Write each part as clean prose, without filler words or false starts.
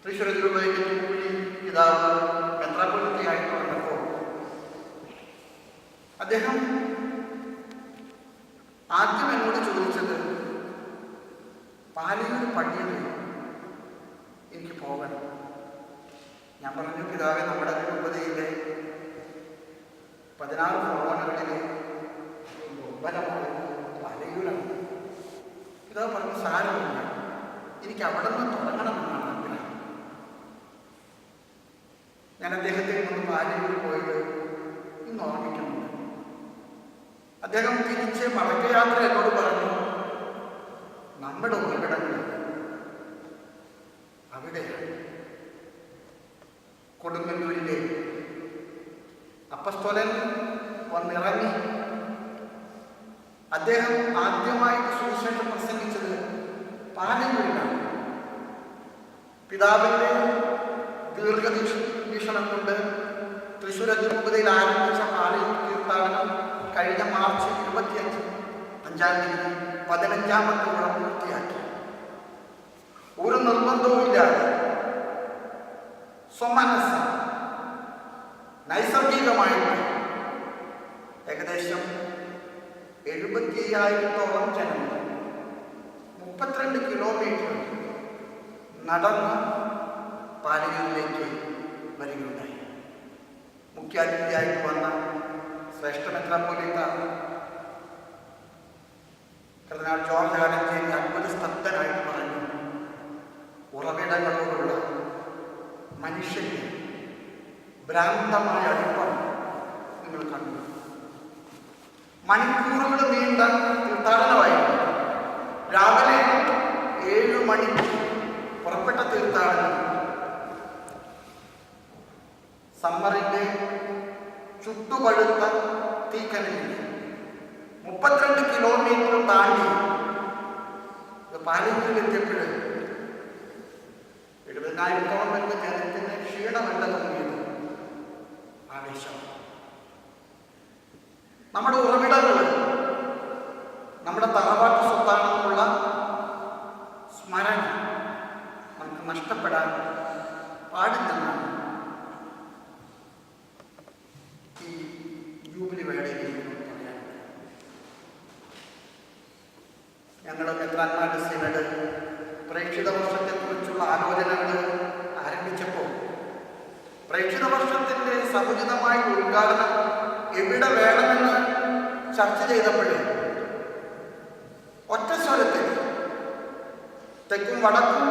തൃശ്ശൂർ രൂപയിലെ പിതാവ് മെത്രാപ്പൊലീത്തയായിട്ട് വന്നപ്പോൾ അദ്ദേഹം ആദ്യം എന്നോട് ചോദിച്ചത്, പാലയൂർ പള്ളിയിൽ എനിക്ക് പോകണം. ഞാൻ പറഞ്ഞു, പിതാവെ, നമ്മുടെ രൂപതയിലെ 16 ഭവനങ്ങളിലെ പാലയൂരാണ്. പിതാവ് പറഞ്ഞു, സാരമില്ല, എനിക്ക് അവിടെ നിന്ന് തുടങ്ങണമെന്നാണ് ആഗ്രഹം. ഞാൻ അദ്ദേഹത്തെ ഒന്ന് പാലയൂർ പോയിട്ട് ഇന്ന് ഓർമ്മിക്കുന്നുണ്ട്. അദ്ദേഹം തിരിച്ച് മടക്കയാത്ര എന്നോട് പറഞ്ഞു, നമ്മുടെ ഉറവിടങ്ങൾ അവിടെയാണ്. കൊടുങ്ങല്ലൂരിലെ അപ്പസ്തോലൻ വന്നിറങ്ങി. അദ്ദേഹം ആദ്യമായിട്ട് സുവിശേഷം പ്രസംഗിച്ചത് പാലയൂരിലാണ്. പിതാവിൻ്റെ ദീർഘവീക്ഷണം കൊണ്ട് തൃശ്ശൂർ അതിരൂപതയിൽ ആരംഭിച്ച പാലയൂർ തീർത്ഥാടനം കഴിഞ്ഞ മാർച്ച് 25-ാം തീയതി 15ാമത്തെ ഓളം പൂർത്തിയാക്കി. ഒരു നിർബന്ധവുമില്ലാതെ സ്വമനസ്സ നൈസർഗികമായിട്ട് ഏകദേശം 75,000-ഓളം ജനങ്ങൾ 32 കിലോമീറ്റർ നടന്ന് പാലയൂരിലേക്ക് വരികയുണ്ടായി. മുഖ്യാതിഥിയായിട്ട് വന്ന ശ്രേഷ്ഠ മെത്രാപ്പൊലീത്ത കർദിനാൾ ജോർജ് ആലഞ്ചേരി അത്ഭുത സ്തബ്ധനായിട്ട് പറഞ്ഞു, ഉറവിടങ്ങളോടുള്ള മനുഷ്യന്റെ ഭ്രാന്തമായ അടുപ്പം നിങ്ങൾ കണ്ടു. മണിക്കൂറുകൾ നീണ്ട തീർത്ഥാടനമായിരുന്നു. രാവിലെ 7 മണിക്ക് പുറപ്പെട്ട തീർത്ഥാടനം സമ്മറിന്റെ ചുട്ടുപഴുത്ത തീക്കനലിൽ 32 കിലോമീറ്റർ താണ്ടി പാലയൂരിലെത്തിയപ്പോൾ 70,000-ഓളം വരുന്ന ജനത്തിന് ക്ഷീണമല്ല തോന്നിയത്, ആവേശം. നമ്മുടെ ഉറവിടങ്ങൾ നമ്മുടെ തറവാട്ട് സ്വത്താണെന്നുള്ള സ്മരണ നമുക്ക് നഷ്ടപ്പെടാൻ പാടില്ലെന്നാണ് ഈ ജൂബിലി വേളയിൽ പറയാൻ. ഞങ്ങൾ മെത്രാന്മാരുടെ സിനഡ് പ്രേക്ഷിത വർഷത്തെക്കുറിച്ചുള്ള ആലോചനകൾ ആരംഭിച്ചപ്പോൾ പ്രേക്ഷിത വർഷത്തിൻ്റെ സമുചിതമായ ഉദ്ഘാടനം എവിടെ വേണമെന്ന് ചർച്ച ചെയ്തപ്പോഴേ ഒറ്റ സ്വരത്തിൽ തെക്കും വടക്കും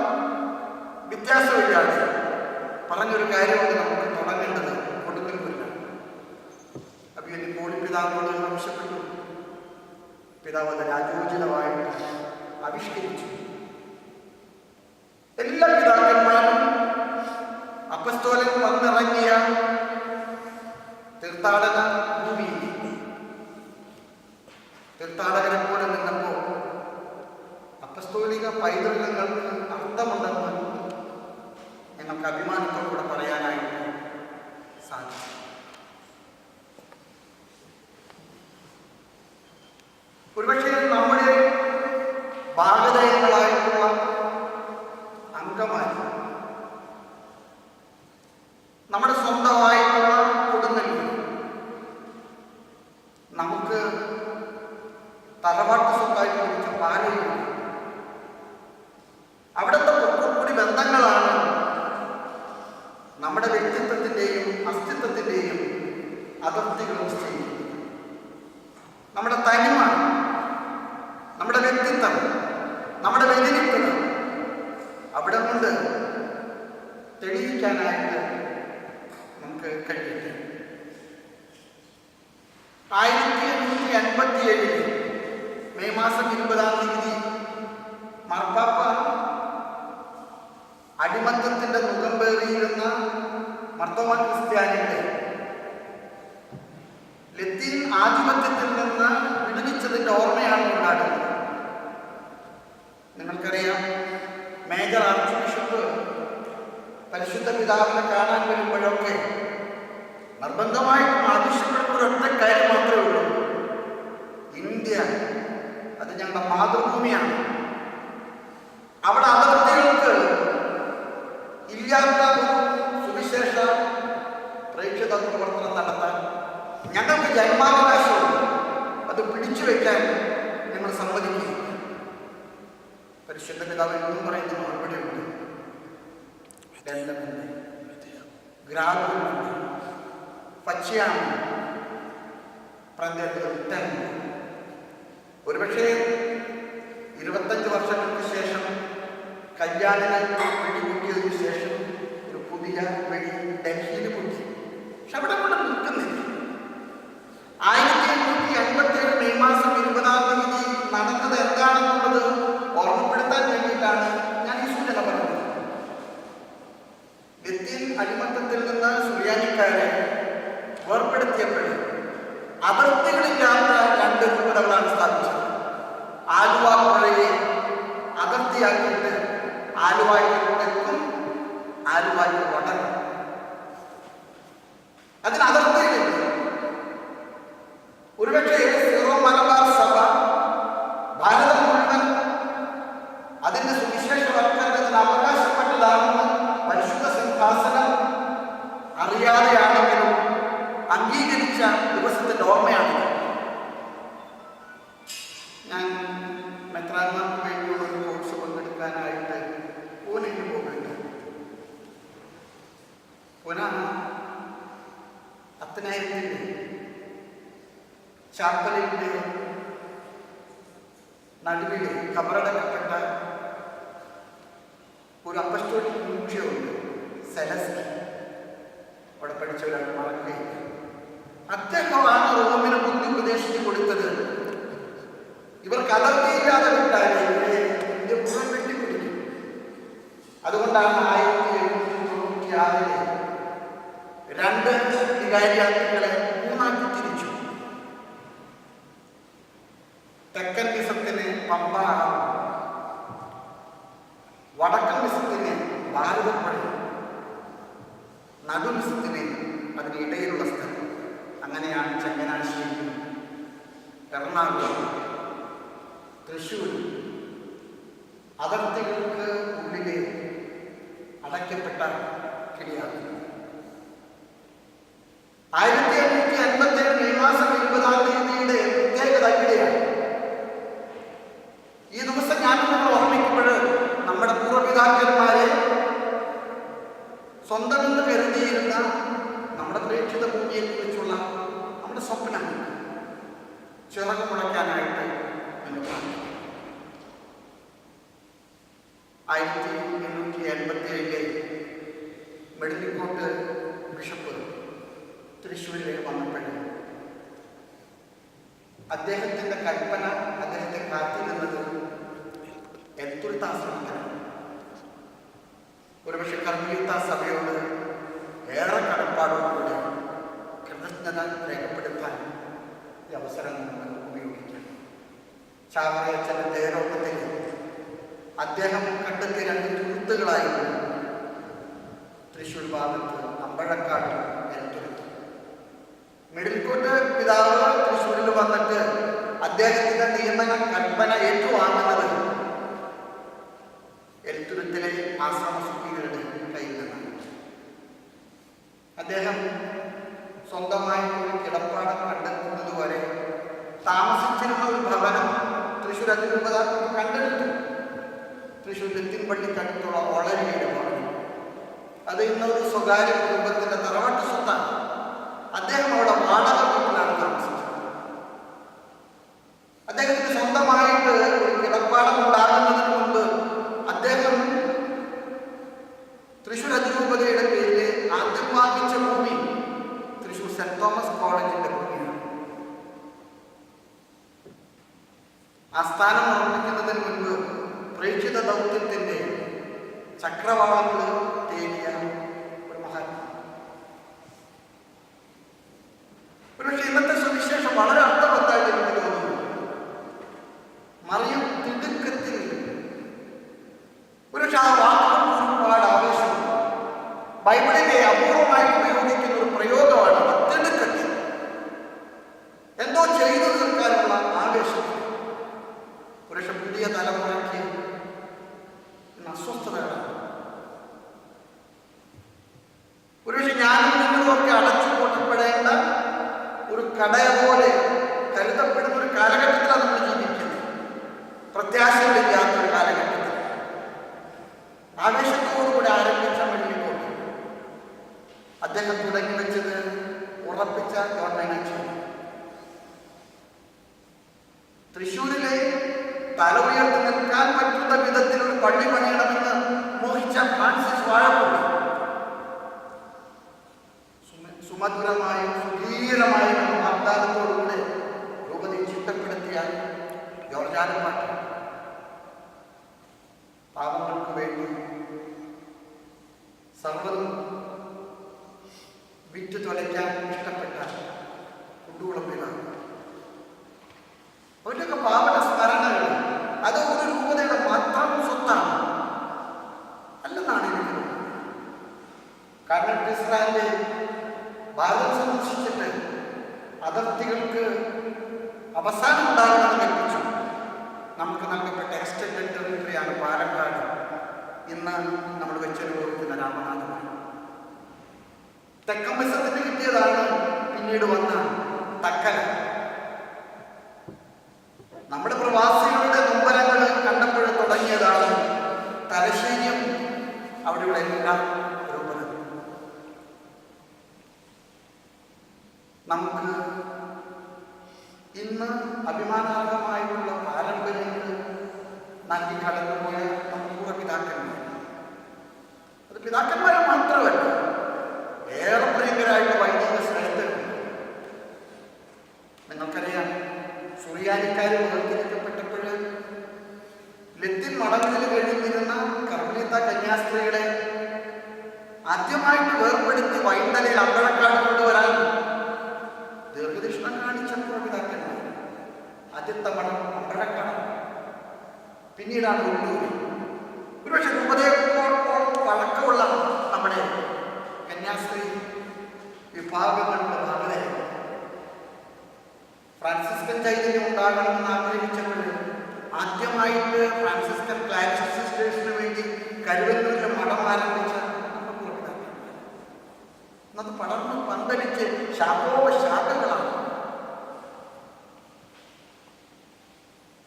വ്യത്യാസമില്ലാതെ പറഞ്ഞൊരു കാര്യമാണ് നമുക്ക് തുടങ്ങേണ്ടത് കൊടുങ്ങല്ലൂരിലാണ്. അഭിയന് പോളി പിതാവിനോട് ആവശ്യപ്പെട്ടു. പിതാവ് അത് രാജോചിതമായിട്ട് ആവിഷ്കരിച്ചു. എല്ലാ പിതാക്കന്മാരും അപ്പസ്തോലൻ വന്നിറങ്ങിയ തീർത്ഥാടന ഭൂമിയിൽ തീർത്ഥാടകരെ പോലെ നിന്നപ്പോൾ അപ്പസ്തോലിക പൈതൃകങ്ങൾക്ക് അർത്ഥമുണ്ടെന്ന് ഞങ്ങൾക്ക് അഭിമാനത്തോടുകൂടെ പറയാനായിട്ട് സാധിച്ചു. ഒരുപക്ഷെ നമ്മുടെ ഭാഗധേയങ്ങളായിട്ടുള്ള അംഗമാർ നമ്മുടെ സ്വന്തമായിട്ടുള്ള കൊടുങ്ങല്ലൂർ നമുക്ക് തറവാട്ട് സ്വത്തായിട്ട് ലഭിച്ച പാലയൂർ, അവിടുത്തെ പൊക്കക്കൂടി ബന്ധങ്ങളാണ് നമ്മുടെ വ്യക്തിത്വത്തിൻ്റെയും അസ്തിത്വത്തിൻ്റെയും അതിർത്തികൾ നിശ്ചയിക്കുന്നത്. നമ്മുടെ തനിമ, നമ്മുടെ വ്യക്തിത്വം, നമ്മുടെ വ്യതിരിക്തത അവിടെ കൊണ്ട് തെളിയിക്കാനായിട്ട് നമുക്ക് കഴിയട്ടെ. 1857 മെയ് മാസം 20-ാം തീയതി മാർപ്പാപ്പ അടിമത്തത്തിൻ്റെ മുഖംപേറിയിരുന്ന മർത്തോമാ ക്രിസ്ത്യാനികളെ ലത്തീൻ ആധിപത്യത്തിൽ നിന്ന് വിടുവിച്ചതിൻ്റെ ഓർമ്മയാണ് കൊണ്ടാടുന്നത്. നിങ്ങൾക്കറിയാം, മേജർ ആർച്ച് ബിഷപ്പ് പരിശുദ്ധ പിതാവിനെ കാണാൻ വരുമ്പോഴൊക്കെ നിർബന്ധമായിട്ടും ആവശ്യപ്പെടുന്ന ഒരൊറ്റ കാര്യം മാത്രമേ ഉള്ളൂ, ഇന്ത്യ അത് ഞങ്ങളുടെ മാതൃഭൂമിയാണ്. അവിടെ അതിർത്തികൾക്ക് ഇല്ല ഞങ്ങൾക്ക് ജന്മാവകാശമുണ്ട്, അത് പിടിച്ചു വയ്ക്കാൻ ഞങ്ങൾ സമ്മതിക്കുകയില്ല. പരിശുദ്ധ പിതാവ് എന്നും പറയുന്ന മറുപടിയുണ്ട്. ഗ്രാമമുണ്ട്, പച്ചയാണ് പ്രന്തം. ഒരുപക്ഷെ 25 വർഷങ്ങൾക്ക് ശേഷം കല്യാണിനെ വെടിപൊട്ടിയതിനു ശേഷം ഒരു പുതിയ വെടി ഡൽഹിയിൽ പൊട്ടി. പക്ഷെ അവിടെ കൊണ്ട് നിൽക്കുന്നില്ല. 1887 മെയ് മാസം 20-ാം തീയതി നടന്നത് എന്താണെന്നുള്ളത് ഓർമ്മപ്പെടുത്താൻ വേണ്ടിയിട്ടാണ് ഞാൻ ഈ സൂചന പറഞ്ഞത്. ലത്തീൻ അടിമത്തത്തിൽ നിന്ന് സുറിയാനിക്കാരെ വേർപ്പെടുത്തിയപ്പോൾ അതിർത്തികളില്ലാത്ത 2 രൂപതകളാണ് സ്ഥാപിച്ചത്. ആലുവ പുഴയെ അതിർത്തിയാക്കിയിട്ട് ആലുവായ്ക്ക് തെക്കും ആലുവായ്ക്ക് വടക്കും. അതിന് അതിർത്തിയില്ല. ഒരുപക്ഷെ സീറോ മലബാർ സഭ ഭാരതം മുഴുവൻ അതിന്റെ സുവിശേഷവൽക്കരണത്തിന് അവകാശപ്പെട്ടതാണെന്ന് പരിശുദ്ധ സിംഹാസനം അറിയാതെയാണെങ്കിലും അംഗീകരിച്ച ദിവസത്തിന്റെ ഓർമ്മയാണ്. ഞാൻ മെത്രാന്മാർക്ക് വേണ്ടിയുള്ള ഒരു കോഴ്സ് പങ്കെടുക്കാനായിട്ട് പൂനെയിൽ പോകുന്നുണ്ട്. പൂന അത്തനായിരത്തിൻ്റെ ചാപ്പലിൻ്റെ നടുവിൽ കബറടക്കപ്പെട്ട ഒരു അപ്പസ്റ്റോലിക് മ്യൂസിയമുണ്ട്, സെലസ്റ്റി. അവിടെ പഠിച്ചവരാണ്, മറക്കുകയില്ല. അദ്ദേഹമാണ് റോമിന് ബുദ്ധി ഉപദേശിച്ചു കൊടുത്തത്. ഇവർക്ക് അതിർത്തിയില്ലാതെ വിട്ടാൽ ഇതിന്റെ മുഴുവൻ വെട്ടിപ്പിടിക്കും. അതുകൊണ്ടാണ് 1796 2 വികാരിയാത്രികളെ 3ആക്കി തിരിച്ചു. തെക്കൻ മിസത്തിന് പമ്പ, വടക്കൻ മിസത്തിന് ഭാരതപ്പുഴ, നടുമിസത്തിന് അതിനിടയിലുള്ള സ്ഥലം. അങ്ങനെയാണ് ചങ്ങനാശ്ശേരി, എറണാകുളം, തൃശ്ശൂർ അതിർത്തികൾക്ക് ഉള്ളിലെ അടയ്ക്കപ്പെട്ട കിളിയാകുന്നത്. 1857 മെയ് മാസം 20-ാം തീയതിയുടെ പ്രത്യേകത ഇവിടെയാണ്. ഈ ദിവസം ഞാൻ നമ്മൾ ഓർമ്മിക്കുമ്പോൾ നമ്മുടെ പൂർവ്വപിതാക്കന്മാരെ സ്വന്തമെന്ന് കരുതിയിരുന്ന നമ്മുടെ പ്രേക്ഷിത ഭൂമിയെ കുറിച്ചുള്ള നമ്മുടെ സ്വപ്നം ചിറക് മുളയ്ക്കാനായിട്ട് 1887 മെഡിലിക്കോട്ട് ബിഷപ്പ് തൃശ്ശൂരിൽ വന്നപ്പോൾ അദ്ദേഹത്തിൻ്റെ കൽപ്പന, അദ്ദേഹത്തെ കാത്തിരുന്നത് എൽത്തുരുത്താശ്രമത്തിലാണ്. ഒരുപക്ഷെ കർമ്മയുത്ത സഭയോട് ഏറെ കടപ്പാടോടുകൂടി കൃതജ്ഞത രേഖപ്പെടുത്താൻ ഈ അവസരം നമ്മൾ ഉപയോഗിക്കാം. ചാവറയച്ചൻ്റെ ദേരോഗത്തിൽ അദ്ദേഹം കണ്ടെത്തിയ 2 തുരുത്തുകളായിരുന്നു തൃശ്ശൂർ ഭാഗത്ത് അമ്പഴക്കാട്, എൽത്തുരുത്ത്. മെഡിൽക്കോട്ട് പിതാവ് തൃശ്ശൂരിൽ വന്നിട്ട് അദ്ദേഹത്തിന്റെ നിയമന കൽപ്പന ഏറ്റുവാങ്ങുന്നത് എൽത്തുരുത്തിലെ ആശ്രമ സുഖീകളുടെ കയ്യിൽ നിന്നാണ്. അദ്ദേഹം സ്വന്തമായി ഒരു കിടപ്പാടം കണ്ടെത്തുന്നത് വരെ താമസിച്ചിരുന്ന ഒരു ഭവനം തൃശ്ശൂർ അതിരൂപത കണ്ടെടുത്തു. തൃശ്ശൂർ ലത്തിൻപള്ളിക്കടുത്തുള്ള ഒളരിയുടെ ഭവനം. അത് ഇന്നൊരു സ്വകാര്യ കുടുംബത്തിന്റെ തറവാട്ട് സ്വത്താണ്. അദ്ദേഹം അവിടെ വാടക വീട്ടിലാണ് താമസിച്ചത്. അദ്ദേഹത്തിന് സ്വന്തമായിട്ട് ഒരു കിടപ്പാടം ഉണ്ടാകുന്നതിന് മുമ്പ് അദ്ദേഹം തൃശ്ശൂർ അതിരൂപതയുടെ പേരിൽ ആദ്യം വാങ്ങിച്ച ഭൂമി തൃശ്ശൂർ സെന്റ് തോമസ് കോളേജിന്റെ ഭൂമിയാണ്. ആ സ്ഥാനം ഉറപ്പിക്കുന്നതിന് മുൻപ് പ്രേക്ഷിത ദൗത്യത്തിന്റെ ചക്രവാളങ്ങൾ തേടിയ ഒരു മഹാത്മാ. ഒരുപക്ഷെ ഇന്നത്തെ സുവിശേഷം വളരെ അർത്ഥവത്തായിട്ട് എനിക്ക് തോന്നുന്നു. മറിയം തിടുക്കത്തിൽ, ഒരുപക്ഷെ ആ വാക്കുകൾ ഒരുപാട് ആവേശമുണ്ട്. ബൈബിളിലെ അപൂർവമായി ഉപയോഗിക്കുന്ന ഒരു പ്രയോഗമാണ് തിടുക്കത്തിൽ. എന്തോ ചെയ്തു തീർക്കാനുള്ള ആവേശം. ഒരുപക്ഷെ പുതിയ തലമുറയ്ക്ക് അസ്വസ്ഥതകളാണ്. ഒരുപക്ഷെ ഞാനും നിങ്ങളും ഒക്കെ അടച്ചു പൂട്ടപ്പെടേണ്ട ഒരു കടയ പോലെ കരുതപ്പെടുന്ന ഒരു കാലഘട്ടത്തിലാണ് നമ്മൾ ജീവിക്കുന്നത്. പ്രത്യാശകളില്ലാത്തൊരു കാലഘട്ടത്തിൽ ആവേശത്തോടുകൂടി ആരംഭിച്ച മെഡിക്കൽ അദ്ദേഹം തുടങ്ങി വെച്ചത് ഉറപ്പിച്ച ഗവൺമെന്റ്. തൃശ്ശൂരിലെ തല ഉയർത്തി നിൽക്കാൻ പറ്റുന്ന വിധത്തിൽ ഒരു പള്ളി പണിയണമെന്ന് മോഹിച്ച ഫ്രാൻസിസ് വാഴപ്പള്ളി സുമധുരമായും സുധീരമായും വാഗ്ദാനത്തോടുകൂടെ രൂപതയെ ചിട്ടപ്പെടുത്തിയ ജോർജാനപ്പാട്ട് പാവങ്ങൾക്ക് വേണ്ടി സർവ്വതും വിറ്റ് തുലയ്ക്കാൻ ഇഷ്ടപ്പെട്ട കുണ്ടുകുളപ്പിലാണ്. അവരുടെയൊക്കെ പാവന സ്മരണകൾ അത് ഒരു രൂപതയുടെ മാത്രം സ്വത്താണ് അല്ലെന്നാണ് എനിക്ക് തോന്നുന്നത്. കാരണം ഇസ്രായേലിന്റെ ഭാരതം സന്ദർശിച്ചിട്ട് അതിർത്തികൾക്ക് അവസാനം ഉണ്ടാകണമെന്ന് കൽപ്പിച്ചു. നമുക്ക് നൽകപ്പെട്ട എക്സ്റ്റൻഡഡ് ടെറിട്ടറിയാണ് പാലക്കാട്. ഇന്ന് നമ്മൾ വെച്ചനുഭവിക്കുന്ന രാമനാഥപുരം. തെക്കമ്പസത്തിന് കിട്ടിയതാണ് പിന്നീട് വന്ന തക്കല. നമ്മുടെ പ്രവാസികളുടെ നൊമ്പരങ്ങൾ കണ്ടപ്പോൾ തുടങ്ങിയതാണ് തലശ്ശേരിയും അവിടെയുള്ള എല്ലാ രൂപതകളും. നമുക്ക് ഇന്ന് അഭിമാനാർഹമായിട്ടുള്ള പാരമ്പര്യങ്ങൾ നൽകി കടന്നുപോയ നമ്മുടെ പിതാക്കന്മാർ, അത് പിതാക്കന്മാരെ മാത്രമല്ല, ഏറെ പ്രിയങ്കരായിട്ടുള്ള വൈദിക ശ്രേഷ്ഠരുണ്ട്. നിങ്ങൾക്കറിയാം, സുറിയാനിക്കാർ വേർതിരിക്കപ്പെട്ടപ്പോൾ ലത്തിൻ മഠങ്ങളിൽ കഴിഞ്ഞിരുന്ന കർമ്മലീത്ത കന്യാസ്ത്രീകളെ ആദ്യമായിട്ട് വേർപ്പെടുത്തി വൈന്തലയിൽ അമ്പഴക്കാട് കൊണ്ടുവരാൻ ദീർഘദക്ഷിണം കാണിച്ച പിതാക്കന്മാർ. ആദ്യത്തെ മഠം അമ്പഴക്കാട്, പിന്നീടാണ് ഉള്ളൂർ. ഒരുപക്ഷെ രൂപതയോളം പഴക്കമുള്ള നമ്മുടെ കന്യാസ്ത്രീ വിഭാഗങ്ങളുടെ ഭാഗതയെ ഫ്രാൻസിസ്കൻ ചൈതന്യം ഉണ്ടാകണമെന്ന് ആഗ്രഹിച്ചപ്പോൾ ആദ്യമായിട്ട് ഫ്രാൻസിസ്കൻ ക്ലാരിസ്റ്റ് സിസ്റ്റേഴ്സിന് വേണ്ടി കരുവന്നൂരിലെ മഠം ആരംഭിച്ച നമ്മുടെ പൂർവ്വപിതാക്കൾ. എന്നത് പടർന്ന് പന്തലിച്ച് ശാഖോപശാഖകളാണ്.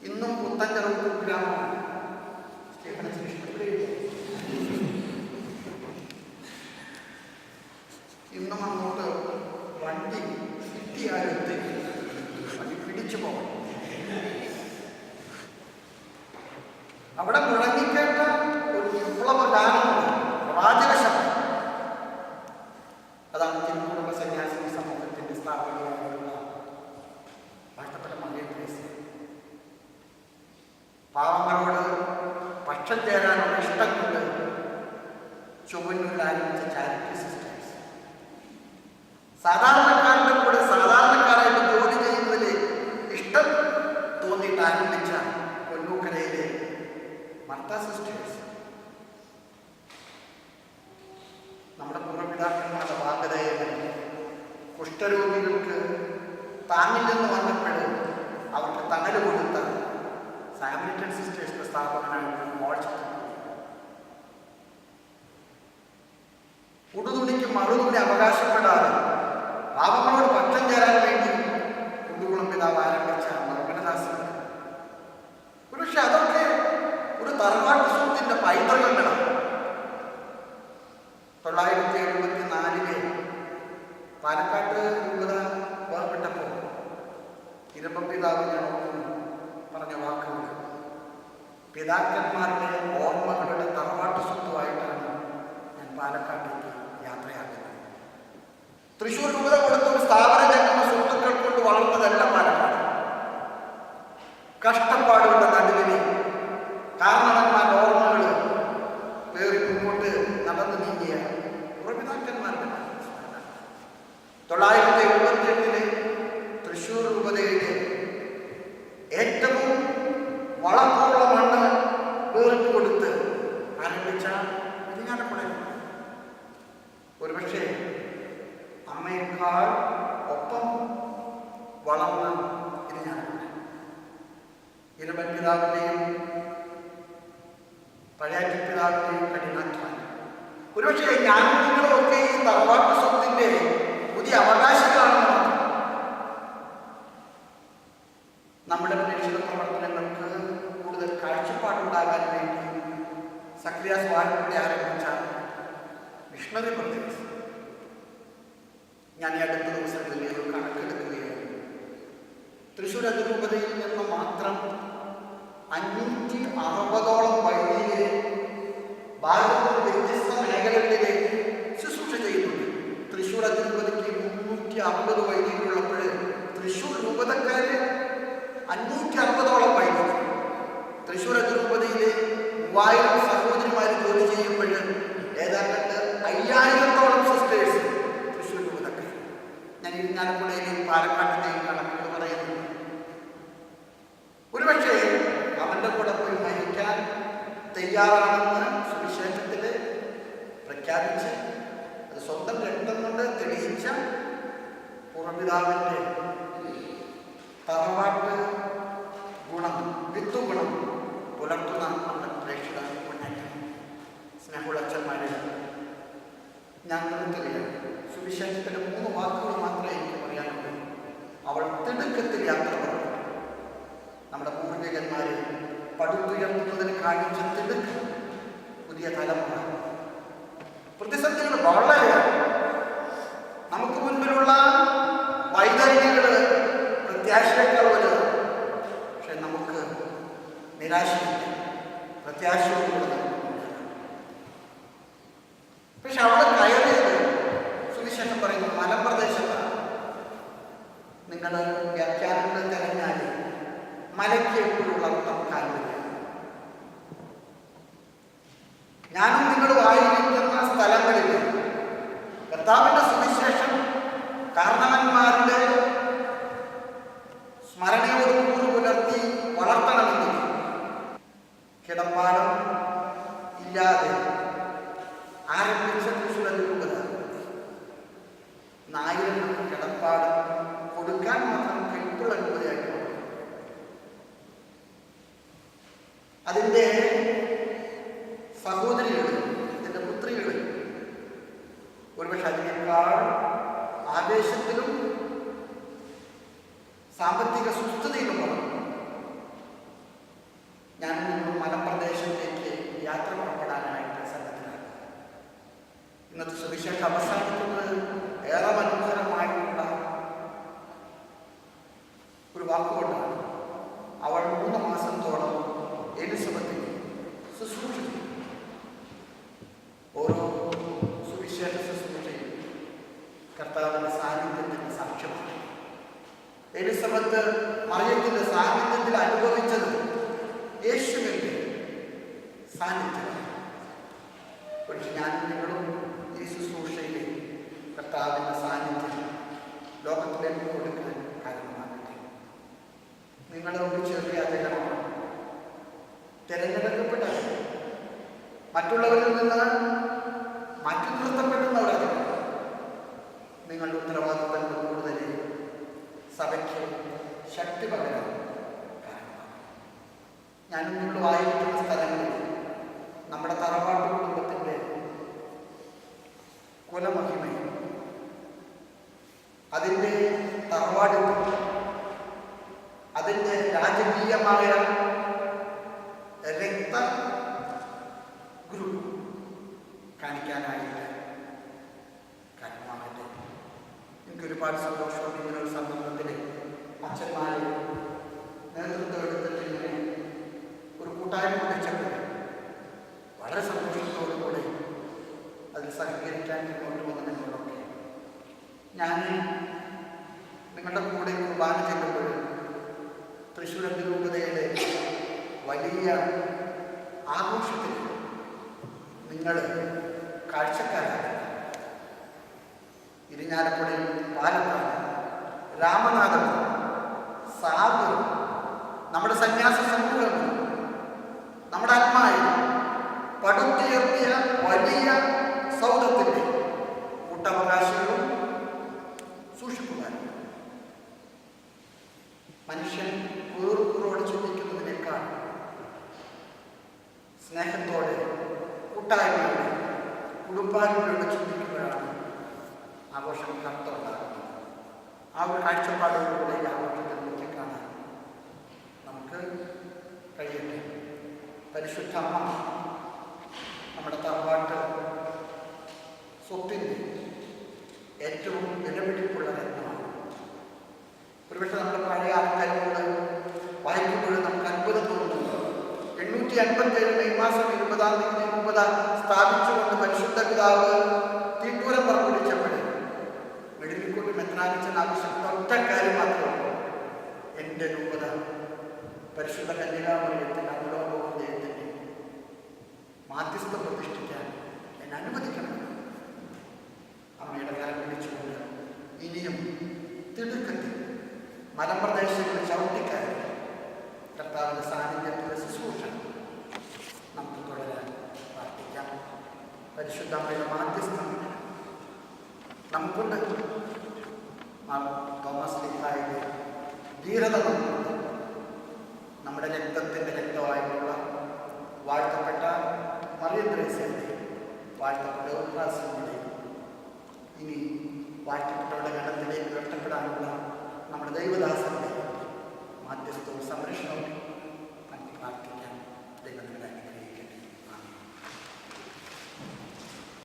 ഇന്നും പുത്തഞ്ചെറുപ്പൂർ ഗ്രാമമാണ്. ഇന്നും അങ്ങോട്ട് വണ്ടി സിറ്റിയാരത്തെ വണ്ടി പിടിച്ചു പോകണം. അവിടെ മുഴങ്ങിക്കേട്ട ഒരു വിപ്ലവ ഗാനമുണ്ട്, പ്രവാചക ശബ്ദം. അതാണ് തിരുക്കുടുംബ സന്യാസി സമൂഹത്തിന്റെ സ്ഥാപനമായിട്ടുള്ള വാഴ്ത്തപ്പെട്ട മറിയം ത്രേസ്യ. പാവങ്ങളോട് പക്ഷം ചേരാനുള്ള ഇഷ്ടം കൊണ്ട് ചൊവ്വന്നൂരിൽ ആരംഭിച്ച ചാരിറ്റി സിസ്റ്റേഴ്സ്. സാധാരണക്കാരുടെ കൂടെ സാധാരണക്കാരായിട്ട് ജോലി ചെയ്യുന്നതിൽ ഇഷ്ടം തോന്നിയിട്ട് ആരംഭിച്ച കൊല്ലൂക്കരയിലെ മർത്ത സിസ്റ്റേഴ്സ്. നമ്മുടെ പൂർവ്വപിതാക്കന്മാരുടെ വാഗ്ദയെ കുഷ്ഠരോഗികൾക്ക് താങ്ങില്ലെന്ന് വന്നപ്പോൾ അവർക്ക് തണൽ കൊടുത്ത സാമിൽട്ടൺ സിസ്റ്റേഴ്സിന്റെ സ്ഥാപനമാണ് മോൾച്ചർ. ഉടുതുണിക്ക് മറുതുണി അവകാശപ്പെടാതെ പാവങ്ങളോട് പക്ഷം ചേരാൻ വേണ്ടി കുണ്ടുകുളം പിതാവ് ആരംഭിച്ച നിർമ്മലദാസൻ. പക്ഷെ അതൊക്കെ ഒരു തറവാട്ട് സ്വത്തിന്റെ പൈതൃകങ്ങളാണ്. 974 പാലക്കാട്ട് രൂപത വേർപെട്ടപ്പോൾ ഇരമ്പം പിതാവ് ഞാൻ പറഞ്ഞ വാക്കുകൾ പിതാക്കന്മാരുടെ ഓർമ്മകളുടെ തറവാട്ട് സ്വത്തുമായിട്ടാണ് ഞാൻ പാലക്കാട്ടേക്ക് യാത്രയാക്കുന്നത്. തൃശ്ശൂർ രൂപത കൊടുത്ത ഒരു സ്ഥാപന ജന്മ സ്വത്തുക്കൾ കൊണ്ട് വളർന്നതല്ല പാലക്കാട്. കഷ്ടപ്പാടുകളുടെ നടുവിന് കാരണവന്മാരുടെ ഓർമ്മകൾ പേറി മുമ്പോട്ട് നടന്നു നീങ്ങിയ പൂർവ്വപിതാക്കന്മാരുടെ 978 തൃശ്ശൂർ രൂപതയുടെ ഏറ്റവും വളർന്നുള്ള മണ്ണ് വേറിട്ട് കൊടുത്ത് ആരംഭിച്ച ഇരിങ്ങാലക്കുടയിൽ ഒരുപക്ഷെ അമ്മയേക്കാൾ ഒപ്പം വളർന്ന ഇരിങ്ങാലക്കുട ഇരമ്പൻ പിതാവിൻ്റെയും പഴയാറ്റി പിതാവിൻ്റെയും കഠിനാധ്വാനം. ഒരുപക്ഷെ ഞാനും നിങ്ങളൊക്കെ ഈ തറവാട്ട് സ്വത്തിന്റെ പുതിയ അവകാശികളാണെന്ന് മാത്രം. Missionary brothers. ഞാൻ ഈ അടുത്ത ദിവസങ്ങളിൽ ഒരു കണക്കെടുക്കുകയായിരുന്നു. തൃശ്ശൂർ അതിരൂപതയിൽ നിന്ന് മാത്രം 560ഓളം വൈദികരെ ഭാരതത്തിലെ വ്യത്യസ്ത മേഖലകളിലേക്ക് ശുശ്രൂഷ ചെയ്യുന്നുണ്ട്. തൃശ്ശൂർ അതിരൂപതയ്ക്ക് 360 വൈദികരുള്ളപ്പോൾ തൃശ്ശൂർ രൂപതക്കാര് 560ഓളം വൈദികർ. തൃശ്ശൂർ അതിരൂപതയിലെ 3000 സഹോദരിമാർ ജോലി ചെയ്യുമ്പോൾ ഏതാണ്ട് 5000ഓളം സിസ്റ്റേഴ്സ് തൃശ്ശൂർ രൂപതക്കാർ. ഞാൻ ഇരിഞ്ഞാലക്കുടയിലെയും പാലക്കാട്ടിലെയും കണക്കുകൾ പറയുന്നു. ഒരുപക്ഷെ അവൻ്റെ കൂടെ പോയി മരിക്കാൻ തയ്യാറാണെന്ന് സുവിശേഷത്തിൽ പ്രഖ്യാപിച്ച് അത് സ്വന്തം രക്തം കൊണ്ട് തെളിയിച്ച പൂർവ്വപിതാവിൻ്റെ തറവാട്ട് ഗുണം, വിത്തുഗുണം പുലർത്തുന്ന നമ്മുടെ പ്രേക്ഷിത മുന്നേറ്റം സ്നേഹമുള്ളച്ചന്മാരെ, ഞാൻ നിർത്തുകയാണ്. സുവിശേഷത്തിൻ്റെ 3 വാക്കുകൾ മാത്രമേ എനിക്ക് പറയാനുള്ളൂ. അവൾ തിടുക്കത്തിൽ യാത്ര പറഞ്ഞു. നമ്മുടെ പൂർവികന്മാരെ പടുത്തുയർത്തുന്നതിന് കാണിച്ച തിടുക്കം പുതിയ തലമുറ. പ്രതിസന്ധികൾ വളരെയാണ്. നമുക്ക് മുൻപിലുള്ള വൈതരണികൾ പ്രത്യാശയേക്കാൾ വലുതാണ്. പക്ഷെ നമുക്ക് നിരാശയില്ല, പ്രത്യാശയോടുകൂടെ നമുക്ക് മുന്നേറാം. പക്ഷെ അവിടെ കയറിയത് സുവിശേഷം പറയുന്നു മലമ്പ്രദേശത്താണ്. നിങ്ങൾ വ്യാഖ്യാനങ്ങൾ തിരഞ്ഞാൽ മലയ്ക്ക് എപ്പോഴുള്ള കാര്യം ഞാനും നിങ്ങളും ആയിരിക്കുന്ന സ്ഥലങ്ങളിൽ കർത്താവിൻ്റെ സുവിശേഷം കാരണവന്മാരുടെ സ്മരണയോട് കൂറ് പുലർത്തി വളർത്തണമെങ്കിൽ കിടപ്പാടം ഇല്ലാതെ ആരംഭിച്ച തൃശ്ശൂർ അതിരൂപത 1000 കിടപ്പാടം കൊടുക്കാൻ മാത്രം കെട്ടുള്ള രൂപതയായിട്ട് അതിൻ്റെ സഹോദരികൾ, അതിൻ്റെ പുത്രികൾ ഒരുപക്ഷെ അതിനേക്കാൾ ആവേശത്തിലും സാമ്പത്തിക സുസ്ഥിതിയിലും പറഞ്ഞു. ഞാൻ മലപ്രദേശത്തേക്ക് യാത്ര പുറപ്പെടാനായിട്ട് സന്നദ്ധനാണ്. ഇന്നത്തെ സുവിശേഷം അവസാനിക്കുന്നത് ഏറെ മനോഹരമായിട്ടുള്ള ഒരു വാക്കുകൊണ്ടാണ്. അവൾ 3 മാസത്തോളം എലിസബത്തിൽ ശുശ്രൂഷ ചെയ്തു. ഓരോ സുവിശേഷ ശുശ്രൂഷയും കർത്താവിൻ്റെ സാന്നിധ്യത്തിൻ്റെ സാക്ഷ്യമാണ്. എലിസബത്ത് മറിയത്തിൻ്റെ സാന്നിധ്യത്തിൽ അനുഭവിച്ചത് യേശുവിൻ്റെ സാന്നിധ്യമാണ്. പക്ഷെ ഞാനും നിങ്ങളും ഈ ശുശ്രൂഷയിൽ കർത്താവിൻ്റെ സാന്നിധ്യം ലോകത്തിലേക്ക് കൊടുക്കാൻ കാരണമാകട്ടെ. നിങ്ങളൊരു ചെറിയ അധികമാണ് തിരഞ്ഞെടുക്കപ്പെട്ടത്, മറ്റുള്ളവരിൽ നിന്ന് മാറ്റി നിർത്തപ്പെടുന്നവരധികം. നിങ്ങളുടെ ഉത്തരവാദിത്തങ്ങൾ കൂടുതൽ സഭയ്ക്ക് ശക്തി പകരാൻ കാരണമാണ്. ഞാനും നിങ്ങളും ആയിരിക്കുന്ന സ്ഥലങ്ങളിൽ നമ്മുടെ തറവാട്ട് കുടുംബത്തിൻ്റെ കുലമഹിമയും അതിൻ്റെ തറവാടിനും അതിൻ്റെ രാജകീയമായ രക്ത ഗ്രൂപ്പ് കാണിക്കാനായിട്ട് കാരണമാകട്ടെ. എനിക്കൊരുപാട് സന്തോഷമുണ്ട്. ഇങ്ങനൊരു സന്ദർഭത്തിൽ അച്ഛന്മാർ നേതൃത്വം എടുത്തിട്ട് ഇങ്ങനെ ഒരു കൂട്ടായ്മ വെച്ചപ്പോൾ വളരെ സന്തോഷത്തോടുകൂടെ അതിൽ സഹകരിക്കാൻ മുന്നോട്ട് വന്ന നിങ്ങളൊക്കെ ഞാൻ നിങ്ങളുടെ കൂടെ കുർബാന ചെല്ലുമ്പോൾ തൃശ്ശൂർ അതിരൂപതയുടെ വലിയ ആഘോഷത്തിൽ നിങ്ങൾ കാഴ്ചക്കാരാണ്. ഇരിഞ്ഞാലക്കുടയിൽ, പാലക്കാട്, രാമനാഥപുരം, സാഗർ, നമ്മുടെ സന്യാസ സമൂഹങ്ങൾ, നമ്മുടെ ആത്മായി പടുത്തുയർത്തിയ വലിയ സൗധത്തിൻ്റെ കൂട്ടവകാശികളും സൂക്ഷിക്കുവാനും മനുഷ്യൻ കൂറുകൂറോട് ചിന്തിക്കുന്നതിനേക്കാൾ സ്നേഹത്തോടെ കൂട്ടായ്മയോടെ കുടുംബാംഗങ്ങളോട് ചിന്തിക്കുമ്പോഴാണ് ആഘോഷം കർത്തമുണ്ടാകുന്നത്. ആ ഒരു കാഴ്ചപ്പാടുകളിലൂടെ ഈ ആഘോഷത്തെ നോക്കി കാണാൻ നമുക്ക് കഴിയട്ടെ. പരിശുദ്ധ അമ്മ നമ്മുടെ തറവാട്ട് സ്വത്തിൻ്റെ ഏറ്റവും വിലപിടിപ്പുള്ള രത്നമാണ്. ഒരുപക്ഷെ നമ്മുടെ പഴയ ആൾക്കാരോട് വായിക്കുമ്പോഴും നമുക്ക് അത്ഭുതം തോന്നുന്നു. 857 മെയ് മാസം 20-ാം തീയതി രൂപത സ്ഥാപിച്ചുകൊണ്ട് പരിശുദ്ധ പിതാവ് തീട്ടൂരം പുറപ്പെടുവിച്ചപ്പോൾ വെടിലിക്കോട്ട് മെത്രാനിച്ചൻ ആവശ്യപ്പെട്ട ഒറ്റ കാര്യം മാത്രമേ, എൻ്റെ രൂപത പരിശുദ്ധ കന്യകാമറിയത്തിന് അവലോകവും ദൈവത്തിൻ്റെ മാധ്യസ്ഥം പ്രതിഷ്ഠിക്കാൻ എന്നെ അനുവദിക്കണം. അമ്മയുടെ കാലം പിടിച്ചുകൊണ്ട് ഇനിയും തിടുക്കത്തിൽ മലമ്പ്രദേശങ്ങളിൽ ചവിട്ടിക്കയറി കർത്താവിൻ്റെ സാന്നിധ്യത്തിൻ്റെ ശുശ്രൂഷ നമുക്ക് തുടരാൻ പ്രാർത്ഥിക്കാം. പരിശുദ്ധ അമ്മയുടെ മാധ്യസ്ഥം നമുക്കുണ്ട്. തോമസ് ലീഹായുടെ ധീരത നമുക്കുണ്ട്. നമ്മുടെ രക്തത്തിൻ്റെ രക്തമായിട്ടുള്ള വാഴ്ത്തപ്പെട്ട മറിയം ത്രേസ്യയുടെ വാഴ്ത്തപ്പെട്ട ഉദ്രാസിയുടെ ഇനി വാഴ്ത്തപ്പെട്ട